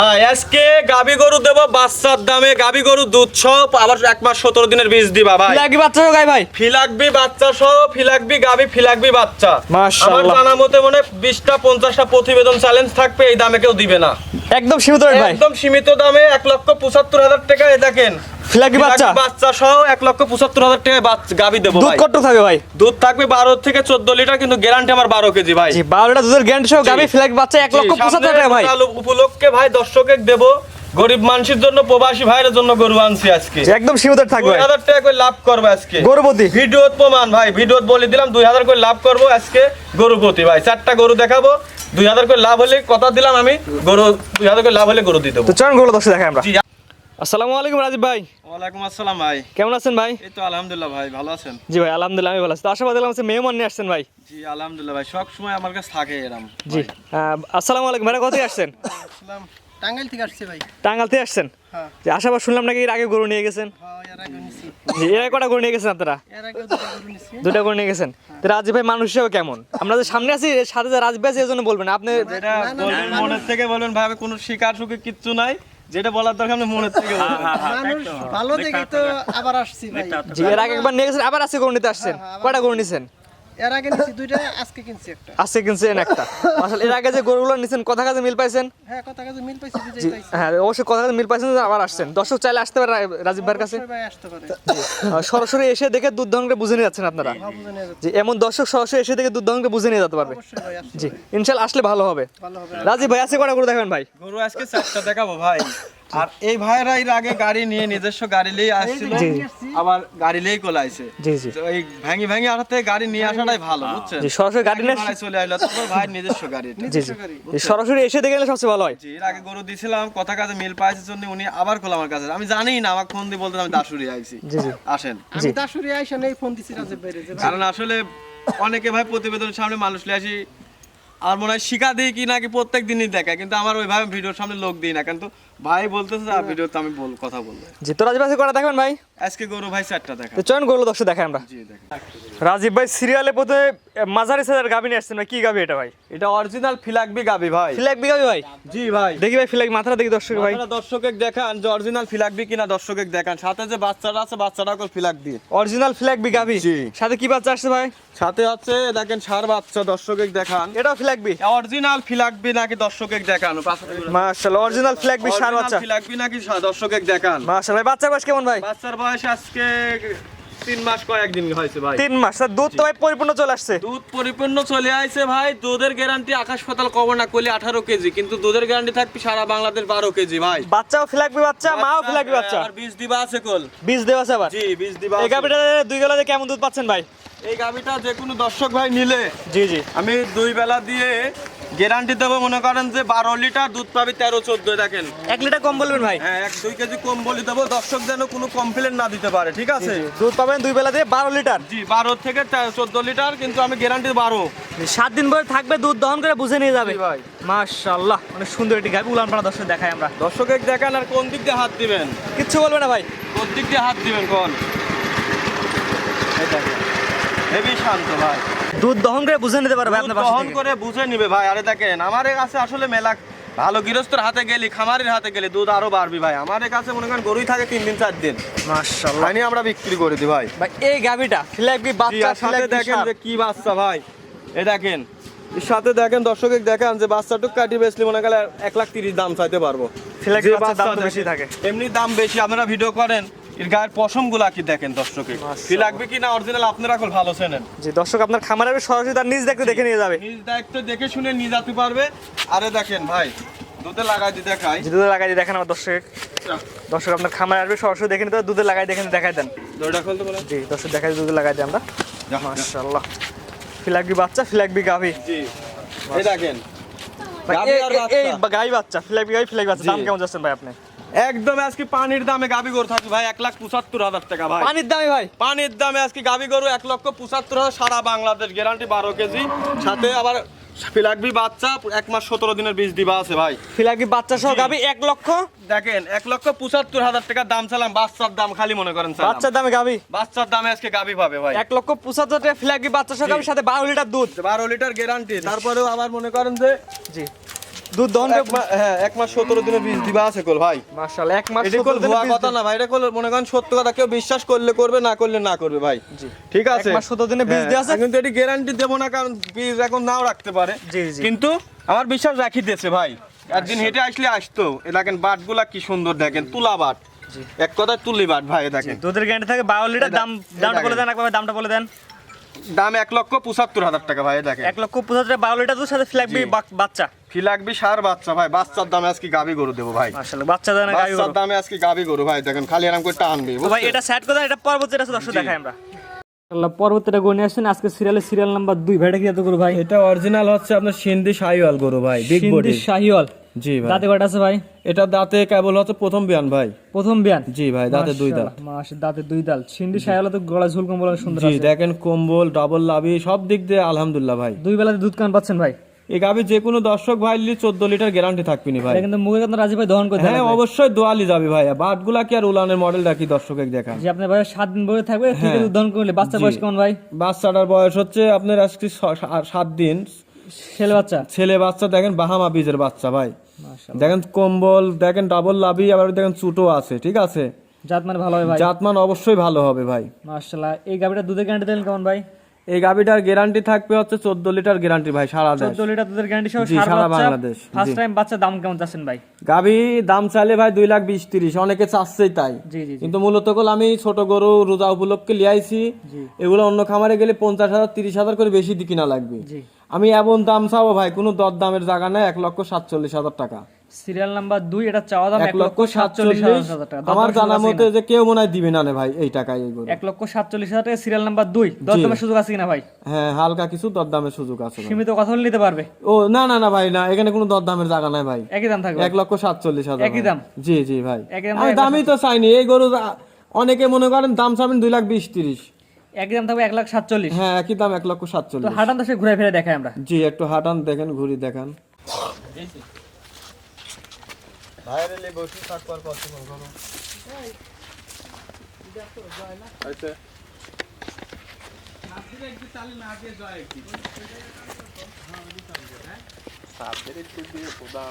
আজকে গাবি গরু দেব বাচ্চার দামে, গাবি গরু দুধ সহ, আবার 1 মাস 17 দিনের বীজ দিবা ভাই। ফিলাগবি বাচ্চা সহ গাই ভাই, ফিলাগবি বাচ্চা সহ, ফিলাগবি গাবি, ফিলাগবি বাচ্চা। মাশাআল্লাহ। আমার জানা মতে মনে 20টা 50টা প্রতিবেদন চ্যালেঞ্জ থাকবে, এই দামে কেউ দিবে না। একদম সীমিত রেট ভাই, একদম সীমিত দামে 1,75,000 টাকা। এই দেখেন ফিলাগবি বাচ্চা বাচ্চা সহ 1,75,000 টাকায় বাচ্চা গাবি দেব দুধ ভাই। কত থাকবে ভাই? দুধ থাকবে 12 থেকে 14 লিটার, কিন্তু গ্যারান্টি আমার 12 কেজি ভাই। জি 12 লিটার দুধের গ্যারান্টি সহ গাবি ফিলাগবি বাচ্চা 1,75,000 টাকা ভাই। উপলক্ষে ভাই দর্শকের দেব, গরিব মানুষের জন্য, প্রবাসী ভাইয়ের জন্য গরু আনছি আজকে। একদম সীমিত থাকবে 2000 টাকা করে লাভ করবে আজকে গরুপতি। ভিডিওত প্রমাণ ভাই, ভিডিওত বলে দিলাম 2000 করে লাভ করব আজকে গরুপতি ভাই। 4টা গরু দেখাবো, 2000 করে লাভ হলে, কথা দিলাম আমি, গরু 2000 করে লাভ হলে গরু দিয়ে দেবো। তো চলুন গরু দর্শক দেখাই আমরা। জি। আসসালামু আলাইকুম রাজীব ভাই। ওয়ালাইকুম আসসালাম ভাই। কেমন আছেন ভাই? এই তো আলহামদুলিল্লাহ ভাই, ভালো আছেন? জি ভাই আলহামদুলিল্লাহ আমি ভালো আছি। তো আশাবাদ দিলাম হচ্ছে মেহমান নিয়ে আসছেন ভাই। জি আলহামদুলিল্লাহ ভাই, সব সময় আমার কাছে থাকে এরকম। জি আসসালামু আলাইকুম ভাই, কোথায় আসছেন? আসলাম টাঙ্গাইল থেকে আসছে ভাই। টাঙ্গাইল থেকে আসছেন? হ্যাঁ। যে আশাবাদ শুনলাম নাকি এর আগে গরু নিয়ে গেছেন। হ্যাঁ, এর আগে নিছি। জি এর আগে কটা গরু নিয়ে গেছেন আপনারা? এর আগে দুটো গরু নিছি। দুটা গরু নিয়ে গেছেন। তো রাজীব ভাই মানুষ হিসেবে কেমন? আমরা যে সামনে আছি এর সাথে যে রাজীব ভাই আছে, এই জন্য বলবেন আপনি। যেটা বলবেন মনের থেকে বলবেন ভাই, আমি কোনো শিকার সুখে কিচ্ছু নাই, যেটা বলার দরকার আপনি মনের থেকে বলবেন। মানুষ ভালো দেখে তো আবার আসছি ভাই। জি এর আগে একবার নিয়ে গেছেন, আবার আজকে গরু নিতে আসছেন। কয়টা গরু নিছেন? এর আগে নিছি দুইটা, আজকে কিনছি একটা। আজকে কিনছেন একটা। আসলে এর আগে যে গরুগুলো নিছেন কথা কাজে মিল পাইছেন? হ্যাঁ, কথা কাজে মিল পাইছি, জি বুঝাই পাইছি। হ্যাঁ অবশ্যই কথা কাজে মিল পাইছেন, আবার আসছেন। দর্শক চাইলে আসতে পারে রাজীব ভাইয়ের কাছে। অবশ্যই ভাই আসতে পারে। সরাসরি এসে দেখে দুধ দহন করে বুঝে নিয়ে যাচ্ছেন আপনারা। ভাব বুঝে নিয়ে যেতে। জি এমন দর্শক সরাসরি এসে দেখে দুধ দহন করে বুঝে নিয়ে যেতে পারবে। অবশ্যই ভাই আসতে জি পারে। ইনশাআল্লাহ আসলে ভালো হবে। ভালো হবে। রাজীব ভাই আছে কটা গরু দেখাবেন ভাই? গরু আজকে 4টা দেখাবো ভাই। আর এই ভাইরা এর আগে গাড়ি নিয়ে নিজস্ব গাড়ি নিয়ে আসছিল, জি। আবার গাড়ি নিয়েই কোলাইছে। জি জি তো এই ভাঙি ভাঙি আসাতে গাড়ি নিয়ে আসাটাই ভালো, বুঝছেন? জি সরাসরি গাড়ি নিয়ে ভাড়ায় চলে আইলো, তারপর ভাই নিজস্ব গাড়ি এটা। জি জি জি, সরাসরি এসে দেখে নিলে সবচেয়ে ভালো হয়। জি এর আগে গরু দিছিলাম, কথা কাজে মিল পাইছে জন্য উনি আবার কোলা আমার কাছে। আমি জানি না, আমাকে ফোন দিয়ে বলতে আমি দাসুরি আইছি। জি জি আসেন। আমি দাসুরি আইসা নেই ফোন দিছি রাজীব ভাইরে যে ভাই, কারণ আসলে অনেকে ভাই প্রতিবেদনের সামনে মানুষ লিয়ে আসি, আর মনে হয় শিখা দিই কি নাকি প্রত্যেক দিনই দেখায়, কিন্তু আমার ওইভাবে ভিডিওর সামনে লোক দিই না, কিন্তু ভাই বলতেছে আর ভিডিওতে আমি কথা বলবো। জি তো রাজীব ভাই আছে কটা দেখাবেন ভাই? আজকে গরু ভাই 4টা দেখা। তো চয়ন গরু দর্শক দেখাই আমরা। জি দেখেন, রাজীব ভাই সিরিয়ালে প্রথমে মাঝারি সাইজের গাভী নিয়ে আসছেন ভাই। কি গাভী এটা ভাই? এটা অরিজিনাল ফিলাকবি গাবি ভাই। ফিলাগবি গাভী ভাই? জি ভাই, দেখি ভাই ফিলাগবি মাথাটা দেখি দর্শক ভাই। আপনারা দর্শকের দেখান যে অরিজিনাল ফিলাকবি কিনা, দর্শকের দেখান। সাথে যে বাচ্চাটা আছে, বাচ্চাটা কল ফিলাকবি। অরিজিনাল ফিলাগবি গাভী। জি। সাথে কি বাচ্চা আসছে ভাই? সাথে আছে দেখেন ষাঁড় বাচ্চা, দর্শকের দেখান। এটাও ফিলাগবি? অরিজিনাল ফিলাকবি নাকি দর্শকের দেখান। মাশাআল্লাহ অরিজিনাল ফিলাগবি ষাঁড় বাচ্চা। ফিলাকবি নাকি দর্শকের দেখান। মাশাআল্লাহ ভাই বাচ্চার বয়স কেমন ভাই? বাচ্চার বয়স আজকে 3 মাস কয়েকদিন হয়েছে ভাই। 3 মাস। তার দুধ তো ভাই পরিপূর্ণ চলে আসছে। দুধ পরিপূর্ণ চলে আইছে ভাই। দুধের গ্যারান্টি আকাশ পাতাল কবর না করলে 18 কেজি, কিন্তু দুধের গ্যারান্টি থাকবে সারা বাংলাদেশ 12 কেজি ভাই। বাচ্চাও ফিলাগবি বাচ্চা, মাও ফিলাগবি বাচ্চা। আর বীজ দিবা আছে কল। বীজ দেওয়া আছে আবার? জি বীজ দিবা এই আছে। গাভীটা দুই গলাতে কেমন দুধ পাচ্ছেন ভাই? এই গাভিটা যে কোনো দর্শক ভাই নিলে জি জি আমি 2 বেলা দিয়ে গ্যারান্টি দেবো, মনে করেন যে 12 লিটার দুধ পাবে 13-14। দেখেন 1 লিটার কম বলবেন ভাই? হ্যাঁ 1-2 কেজি কম বলি দেবো, দর্শক যেন কোনো কমপ্লেন না দিতে পারে, ঠিক আছে? দুধ পাবেন দুই বেলা দিয়ে 12 লিটার। জি 12 থেকে 14 লিটার, কিন্তু আমি গ্যারান্টি 12। 7 দিন পরে থাকবে, দুধ দহন করে বুঝে নিয়ে যাবে জি ভাই। মাশাআল্লাহ অনেক সুন্দর একটি গাভী। উলানপাড়া দর্শক দেখাই আমরা। দর্শকের দেখান। আর কোন দিক দিয়ে হাত দিবেন? কিচ্ছু বলবে না ভাই? কোন দিক দিয়ে হাত দিবেন কোন? এই দেখেন হেভি শান্ত ভাই, দুধ দহন করে বুঝে নিতে পারবে আপনার দুধ পাশে দহন থেকে। করে বুঝে নিবে ভাই। আরে দেখেন আমার কাছে আসলে মেলা ভালো গৃহস্থর হাতে গেলি, খামারের হাতে গেলি দুধ আরো বাড়বি ভাই। আমার কাছে মনে করেন গরুই থাকে 3 দিন 4 দিন, মাশাআল্লাহ লাইনে আমরা বিক্রি করে দিই ভাই। ভাই এই গাভীটা ফিলাগবি জি, বাচ্চা, আর সাথে ফিলাগবি দেখেন ষাঁড়। যে কি বাচ্চা ভাই। এই দেখেন এর সাথে দেখেন দর্শকের দেখান যে বাচ্চাটুক কাটি বেচলি মনে গেলে 1,30,000 দাম চাইতে পারবো। ফিলাগবি যে বাচ্চার দাম তো বাচ্চা বেশি থাকে। এমনি দাম বেশি। আপনারা ভিডিও করেন, এর গায়ের পশম গুলা কি দেখেন দর্শকে, কি লাগবে কি না অরিজিনাল আপনারা কল ভালো চেনেন। জি দর্শক আপনার খামারের সরাসরি তার নিজ দেখতে দেখে নিয়ে যাবে। নিজ দায়িত্ব দেখে শুনে নিয়ে যেতে পারবে। আরে দেখেন ভাই দুধে লাগাই দিয়ে দেখাই। জি দুধে লাগাই দিয়ে দেখেন আমার দর্শক। দর্শক আপনার খামারে আসবে সরাসরি দেখে নিতে হবে, দুধে লাগাই দেখেন দেখাই দেন। দড়িটা খুলতে বলেন। জি দর্শক দেখাই দুধে লাগাই দিই আমরা। মাশাআল্লাহ ফিলাগবি বাচ্চা, ফিলাগবি গাভী। জি এই দেখেন ভাই, গাভী আর এই বাচ্চা। গাই বাচ্চা, ফিলাগবি গাই, ফিলাগবি বাচ্চা জি। দাম কেমন যাচ্ছেন ভাই আপনি? একদম আজকে পানির দামে গাবি গরু থাকবে ভাই 1,75,000 টাকা ভাই। পানির দামে ভাই? পানির দামে আজকে গাবি গরু 1,75,000 সারা বাংলাদেশ, গ্যারান্টি 12 কেজি। সাথে আবার ফিলাকবি বাচ্চা 1 মাস 17 দিনের বীজ দিবা আছে ভাই। ফিলাগবি বাচ্চা সহ জি। গাভী 1 লক্ষ। দেখেন 1,75,000 টাকা দাম চালাম, বাচ্চার দাম খালি মনে করেন চালাম। বাচ্চার দামে গাভী বাচ্চার দামে আজকে গাবি পাবে ভাই 1,75,000 টাকা ফিলাগবি বাচ্চা সহ গাভীর সাথে 12 লিটার দুধ। 12 লিটার গ্যারান্টি। তারপরেও আবার মনে করেন যে জি দুধ দহন হ্যাঁ 1 মাস 17 দিনের বীজ দিবা আছে কল ভাই। মাশাআল্লাহ 1 মাস এটা কল ভুয়া কথা না ভাই, এটা কল মনে করেন সত্য কথা, কেউ বিশ্বাস করলে করবে, না করলে না করবে ভাই। ঠিক আছে, 1 মাস 17 দিনে বীজ দেয়া আছে। কিন্তু এটি গ্যারান্টি দেব না, কারণ বীজ এখন নাও রাখতে পারে। জি জি। কিন্তু আমার বিশ্বাস রাখি দিয়েছে ভাই। একদিন হেঁটে আসলে আসতো। এ দেখেন বাটগুলা কি সুন্দর, দেখেন তুলা বাট, এক কথায় তুলি বাট ভাই। দেখেন দুধের গ্যারান্টি থাকে 12 লিটার। দামটা বলে দেন একবার, দামটা বলে দেন। দাম 1,75,000 টাকা ভাই। দেখেন 1,75,000 12 লিটার দুধ, সাথে ফ্ল্যাগবি বাচ্চা, ফিলাকবি সার বাচ্চা ভাই। বাচ্চার দামে আজকে গাবি গরু দেবো ভাই। মাশাআল্লাহ বাচ্চা দেন গাবি বাচ্চার দামে আজকে গাবি গরু ভাই। দেখেন খালি আরাম করে টানবে তো ভাই। এটা সেট করে দেন, এটা পরবর্তীটা দর্শক দেখাই আমরা। মাশাআল্লাহ পরবর্তীটা গরু নিয়ে আসছেন আজকে সিরিয়াল নাম্বার 2। ভাইটা কি এত গরু ভাই? এটা অরিজিনাল হচ্ছে আপনার সিন্ধি শাহিওয়াল গরু ভাই, বিগ বডি শাহিওয়াল। জি ভাই। দাঁতে কয়টা আছে ভাই? এটা দাঁতে কেবল হচ্ছে প্রথম বিয়ান ভাই। প্রথম বিয়ান? জি ভাই, দাঁতে 2 দাঁত। দাঁতে 2 দাঁত। সিন্ধি শাহিওয়াল তো গলা ঝুল কম্বল সুন্দর জি আছে। দেখেন কম্বল ডাবল লাভি সব দিক দিয়ে আলহামদুলিল্লাহ ভাই। 2 বেলাতে দুধ কান পাচ্ছেন ভাই? এই গাবি যে কোনো দর্শক ভাই নিলে 14 লিটার গ্যারান্টি থাকবে নি ভাই। এটা কিন্তু মুখে কিন্তু রাজি ভাই দহন করে দেন। হ্যাঁ অবশ্যই দোয়ালি যাবে ভাই। বাটগুলা কি আর উলানের মডেলটা কি দর্শকের দেখান। জি আপনার ভাই 7 দিন বয়স থাকবে, ঠিক দুধ দহন করলে। বাচ্চা বয়স কেমন ভাই? বাচ্চাটার বয়স হচ্ছে আপনার আজকে 7 দিন। ছেলে বাচ্চা? ছেলে বাচ্চা। দেখেন বাহামা বীজের বাচ্চা ভাই। মাশাআল্লাহ। দেখেন কম্বল, দেখেন ডাবল লাভি, আবার দেখেন চুটো আছে। ঠিক আছে, জাতমান ভালো হবে ভাই? জাতমান অবশ্যই ভালো হবে ভাই। মাশাআল্লাহ। এই গাবিটা দুধের গ্যারান্টি দেন কেমন ভাই? এই গাবিটার গ্যারান্টি থাকবে হচ্ছে 14 লিটার গ্যারান্টি ভাই, সারা দেশ। 14 লিটার দুধের গ্যারান্টি সহ জি, সারা বাংলাদেশ। ফার্স্ট টাইম বাচ্চা। দাম কেমন চাচ্ছেন ভাই? গাবি দাম চাইলে ভাই 2,20,30, অনেকে চাচ্ছেই তাই। জি জি। কিন্তু মূলত কল আমি ছোট গরু রোজা উপলক্ষে লিয়াইছি। এগুলো অন্য খামারে গেলে 50,000 30,000 করে বেশি দি কিনা লাগবে। জি। আমি এমন দাম চাবো ভাই, কোনো দর দামের জায়গা নাই। 1,47,000 টাকা সিরিয়াল নাম্বার 2। এটা চাওয়া দাম 1,47,000 টাকা। আমার জানা মতে যে কেউ মনে হয় দিবে না রে ভাই এই টাকায় এই গরু। 1,47,000 টাকা সিরিয়াল নাম্বার 2। দরদামের সুযোগ আছে কিনা ভাই? হ্যাঁ হালকা কিছু দরদামের সুযোগ আছে ভাই। সীমিত কথা বলে নিতে পারবে? ও না না না ভাই, না, এখানে কোনো দরদামের জায়গা নাই ভাই। একই দাম থাকবে? 1,47,000 একই দাম? জি জি ভাই। একই দাম? আমি দামই তো চাইনি এই গরু। অনেকে মনে করেন দাম চাবেন 2,20,30। একই দাম থাকবে 1,47,000? হ্যাঁ একই দাম তো 1,47,000। হাটান দশে ঘুরে ফিরে দেখাই আমরা। জি একটু হাঁটান, দেখেন ঘুরি দেখান। বাইরে লে বসে থাকবার কত গরু। আচ্ছা নাসির একটু চালে না দিয়ে যায় একটু। সাবদের একটু দিয়ে খোদা।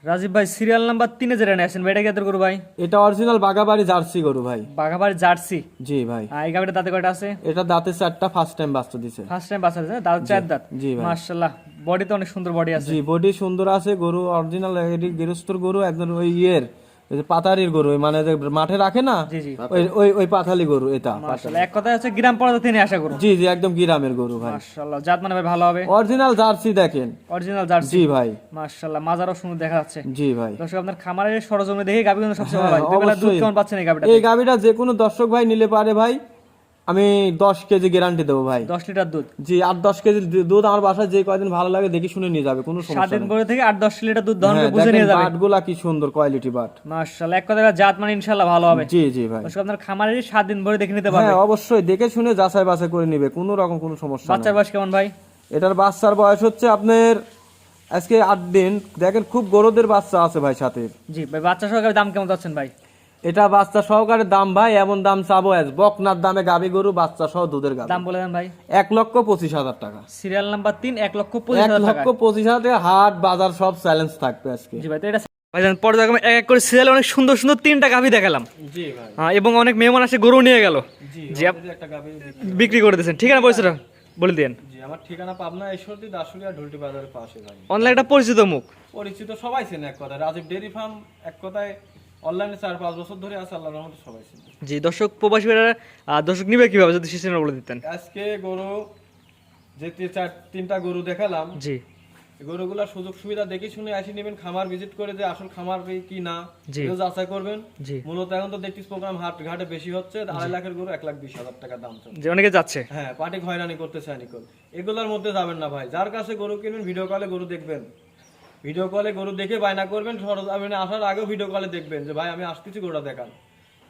রাজীব ভাই সিরিয়াল নাম্বার 3 এ যেটা নিয়ে আসেন ভাই, এটা কি এত গরু ভাই? এটা অরিজিনাল বাগাবাড়ি জার্সি গরু ভাই। বাঘাবাড়ি জার্সি? জি ভাই। এই গাবিটা দাঁতে কয়টা আছে? এটা দাঁতে 4টা, ফার্স্ট টাইম বাচ্চা দিছে। ফার্স্ট টাইম বাচ্চা দিছে? দাঁত 4 দাঁত? জি ভাই। মাশাআল্লাহ বডি তো অনেক সুন্দর বডি আছে। জি বডি সুন্দর আছে। গরু অরিজিনাল এটি গেরস্তর গরু, একদম ওই ইয়ের ওই যে পাতারির গরু, ওই মানে যে মাঠে রাখে না, জি জি। ওই ওই ওই পাতালি গরু এটা। মাশাআল্লাহ এক কথা হচ্ছে গ্রাম পর্যায়ে তিনি আশা করুন। জি জি একদম গ্রামের গরু ভাই। মাশাআল্লাহ জাত মানে ভাই ভালো হবে? অরিজিনাল জার্সি দেখেন। Original jersey? জি ভাই। মাশাআল্লাহ মাজারও সুন্দর দেখা যাচ্ছে। জি ভাই। দর্শক আপনার খামারের সরজমে দেখে গাবি কিন্তু সবচেয়ে ভালো হয়। দুই বেলা দুধ কেমন পাচ্ছেন এই গাবিটা? এই গাবিটা যে কোনো দর্শক ভাই নিলে পারে ভাই, আমি 10 কেজি গ্যারান্টি দেবো ভাই। 10 লিটার দুধ? জি 8-10 কেজি দুধ আমার বাসায় যে কয়দিন ভালো লাগে দেখে শুনে নিয়ে যাবে, কোনো 7 সমস্যা দিন নেই। পরে থেকে 8-10 লিটার দুধ দহন করে হ্যাঁ, বুঝে নিয়ে দেখেন যাবে। বাটগুলা কি সুন্দর কোয়ালিটি বাট। মাশাআল্লাহ এক কথা জাত মানে ইনশাআল্লাহ ভালো হবে। জি জি ভাই। দর্শক আপনার খামারের 7 দিন পরে দেখে নিতে পারবে। হ্যাঁ অবশ্যই দেখে শুনে যাচাই বাছাই করে নিবে, কোনো রকম কোনো সমস্যা নেই। বাচ্চার বয়স কেমন ভাই? এটার বাচ্চার বয়স হচ্ছে আপনার আজকে 8 দিন। দেখেন খুব গরুদের বাচ্চা আছে ভাই সাথে। জি ভাই বাচ্চা সহকারে দাম কেমন যাচ্ছেন ভাই? এটা বাচ্চা সহকারে দাম ভাই এমন দাম চাবো বকনার দামে গাবি গরু বাচ্চা সহ দুধের গাবি। দাম বলে দেন ভাই। 1,25,000 টাকা। সিরিয়াল নাম্বার 3 1,25,000 টাকা। 1,25,000 টাকা। হাট বাজার সব চ্যালেঞ্জ থাকবে আজকে। জি ভাই তো এটা ভাইজান পরে দেখো এক এক করে সিরিয়ালে অনেক সুন্দর সুন্দর 3টা গাভী দেখালাম। জি ভাই। হ্যাঁ এবং অনেক মেহমান আসে গরু নিয়ে গেল। জি একটা গাবি বিক্রি করে দিয়েছেন, ঠিকানা পয়সাটা বলে দেন। জি আমার ঠিকানা পাবনা ঈশ্বরদী দাসুরিয়া ঢুলটি বাজারের পাশে ভাই। অনলাইন একটা পরিচিত মুখ, পরিচিত সবাই চেনে এক কথায়। রাজীব ডেইরি ফার্ম এক কথায় অনলাইনে 4-5 বছর ধরে আছে, আল্লাহর রহমতে সবাই চেনে। জি দর্শক প্রবাসী ভাইরা দর্শক নিবে কিভাবে যদি সিস্টেমটা বলে দিতেন। আজকে গরু যে 3টা গরু দেখালাম, জি গরুগুলা সুযোগ সুবিধা দেখে শুনে আসি নেবেন, খামার ভিজিট করে যে আসল খামার কি না জি। এগুলো যাচাই করবেন। জি মূলত এখন তো দেখতিস প্রোগ্রাম হাট ঘাটে বেশি হচ্ছে, 2.5 লাখের গরু 1,20,000 টাকা দাম চলে। যে অনেকে যাচ্ছে। হ্যাঁ পাটি হয়রানি করতে চায় নিকল, এগুলোর মধ্যে যাবেন না ভাই। যার কাছে গরু কিনবেন ভিডিও কলে গরু দেখবেন, ভিডিও কলে গরু দেখে বায়না করবেন, সরজমিনে আসার আগেও ভিডিও কলে দেখবেন যে ভাই আমি আসতেছি গরুটা দেখান।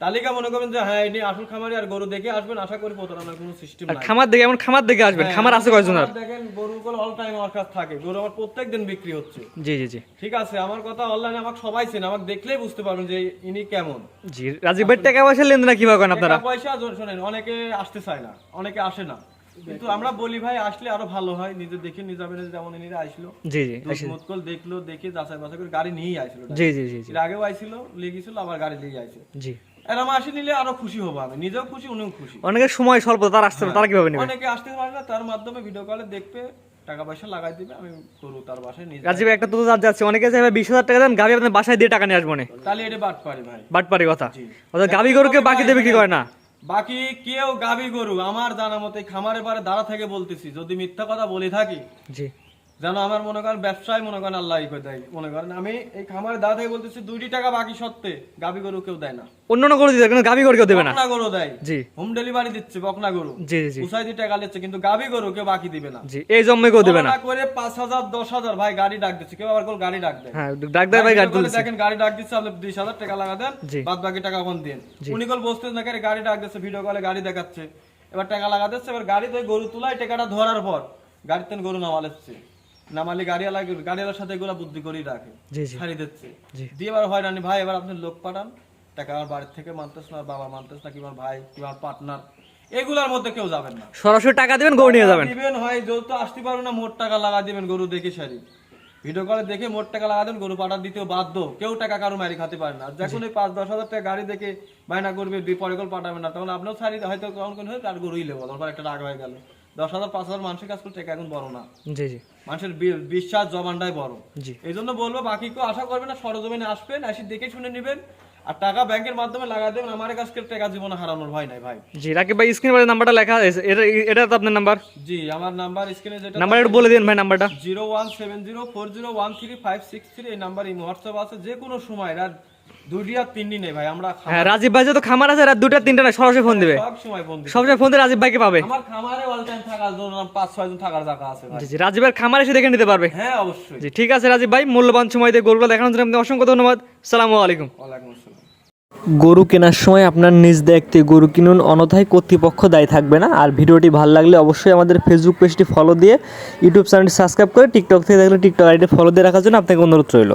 তালিকা মনে করবেন যে হ্যাঁ এটি আসল খামারি, আর গরু দেখে আসবেন। আশা করি প্রতারণার কোনো সিস্টেম আর নাই। খামার দেখে এমন খামার দেখে আসবেন, খামার আছে কয়জন আর? দেখেন গরুগুলো অল টাইম আমার কাছে থাকে, গরু আমার প্রত্যেকদিন বিক্রি হচ্ছে। জি জি জি। ঠিক আছে আমার কথা অনলাইনে আমাকে সবাই চেনে, আমাকে দেখলেই বুঝতে পারবেন যে ইনি কেমন। জি রাজীব ভাই টাকা পয়সা লেনদেন কিভাবে করেন আপনারা? টাকা পয়সা শোনেন অনেকে আসতে চায় না, অনেকে আসে না, কিন্তু আমরা বলি ভাই আসলে আরো ভালো হয়, নিজে দেখে নিয়ে যাবেন, যেমন এরা আসলো জি জি মতকল দেখলো, দেখে যাচাই বাছাই করে গাড়ি নিয়েই আসলো। জি জি জি জি এর আগেও আইছিল, লেগেছিল, আবার গাড়ি নিয়ে আইছে। জি। এরকম আসি নিলে আরো খুশি হবো, আমি নিজেও খুশি, উনিও খুশি। অনেকের সময় স্বল্প, তারা আসতে পারে, তারা কিভাবে নেবে? অনেকে আসতে পারে না, তার মাধ্যমে ভিডিও কলে দেখবে, টাকা পয়সা লাগাই দিবে, আমি গরু তার বাসায় নিয়ে যাবো। রাজীব ভাই, একটা তো যাচ্ছে, অনেকে চাইবে 20,000 টাকা দেন, গাবি আপনার বাসায় দিয়ে টাকা নিয়ে আসবো না, তাহলে এটা বাট পারি ভাই, বাটপারি কথা। অর্থাৎ গাবি গরুকে বাকি দেবে কি করে না? বাকি কেউ গাবি গরু আমার জানা মতে খামারে পারে দাঁড়া থেকে বলতেছি, যদি মিথ্যা কথা বলে থাকি জি যেন আমার মনে করেন ব্যবসায় মনে করেন আল্লাহ করে দেয়, মনে করেন আমি এই খামারে দাঁড়া থেকে বলতেছি 2 টাকা বাকি সত্ত্বে গাবি গরু কেউ দেয় না। অন্য গরু দিতে, কিন্তু গাবি গরু কেউ দেবে না। বকনা গরু দেয়, জি হোম ডেলিভারি দিচ্ছে বকনা গরু, জি জি উসাই দিয়ে টাকা নিচ্ছে, কিন্তু গাবি গরু কেউ বাকি দিবে না। জি, এই জন্মে কেউ দেবে না। না করে 5,000 10,000 ভাই গাড়ি ডাক দিচ্ছে, কেউ আবার কোন গাড়ি ডাক দেয়। হ্যাঁ, ডাক দেয় ভাই, গাড়ি তুলছে। দেখেন গাড়ি ডাক দিচ্ছে, আপনি 20,000 টাকা লাগা দেন, জি। বাদ বাকি টাকা কোন দিন। উনি কল বসতে না করে গাড়ি ডাক দিচ্ছে, ভিডিও কলে গাড়ি দেখাচ্ছে, এবার টাকা লাগা দিচ্ছে, এবার গাড়িতে গরু তুলাই টাকাটা ধরার পর গাড়িতে গরু নামালেচ্ছে, নামালি গাড়িওয়ালার সাথে এগুলা বুদ্ধি করেই রাখে, জি জি ছাড়ি দিচ্ছে, জি। দিয়ে এবার হয়রানি ভাই, এবার আপনি লোক পাঠান, টাকা আমার বাড়ির থেকে মানতেছ না, বাবা মানতেছ না, কি আমার ভাই কি আমার পার্টনার, এগুলার মধ্যে কেউ যাবেন না। সরাসরি টাকা দিবেন, গরু নিয়ে যাবেন। দিবেন হয় যেহেতু আসতে পারো না, মোট টাকা লাগা দিবেন, গরু দেখে সারি ভিডিও কলে দেখে মোট টাকা লাগা দেন, গরু পাঠান দিতেও বাধ্য, কেউ টাকা কারো মারি খাতে পারে না। যখন ওই 5-10 হাজার টাকা গাড়ি দেখে বায়না করবে, পরে কল পাঠাবেন না, তখন আপনার ছাড়ি হয়তো কখন কোন হয়ে তার গরুই লেবো, তারপর একটা রাগ হয়ে গেল। 10,000 5,000 মানুষের কাজ করতে টাকা এখন বড় না, জি জি মানুষের বিশ্বাস জবানটাই বড়। জি। এই জন্য বলবো বাকি কেউ আশা করবেন না, সরজমিনে আসবেন, এসে দেখে শুনে নেবেন, আর টাকা ব্যাংকের মাধ্যমে লাগা দেবেন, আমার কাছে টাকা জীবনে হারানোর ভয় নাই ভাই। জি, রাকিব ভাই স্ক্রিনে নাম্বারটা লেখা আছে, এটা তো আপনার নাম্বার? জি, আমার নাম্বার স্ক্রিনে যেটা নাম্বার একটু বলে দিন ভাই, নাম্বারটা। 017040133563, এই নাম্বার এই হোয়াটসঅ্যাপ আছে, যে কোনো সময় রাত 2টি আর 3টি নেই ভাই, আমরা হ্যাঁ, রাজীব ভাই যত খামার আছে, রাত 2টা 3টা না, সরাসরি ফোন দিবে, সব সময় বন্ধু, সবসময় ফোন দিয়ে রাজীব ভাইকে পাবে। আমার খামারে অল টাইম থাকার জন্য 5-6 জন থাকার জায়গা আছে ভাই। জি জি, রাজীব ভাইয়ের খামার এসে দেখে নিতে পারবে। হ্যাঁ অবশ্যই। জি, ঠিক আছে রাজীব ভাই, মূল্যবান সময় দিয়ে গরুগুলো দেখানোর জন্য আপনাকে অসংখ্য ধন্যবাদ। আসসালামু আলাইকুম। ওয়ালাইকুম আসসালাম। গরু কেনার সময় আপনার নিজ দায়িত্বে গরু কিনুন, অন্যথায় কর্তৃপক্ষ দায়ী থাকবে না। আর ভিডিওটি ভালো লাগলে অবশ্যই আমাদের ফেসবুক পেজটি ফলো দিয়ে, ইউটিউব চ্যানেলটি সাবস্ক্রাইব করে, টিকটক থেকে দেখলে টিকটক আইডি ফলো দিয়ে রাখার জন্য আপনাকে অনুরোধ রইল।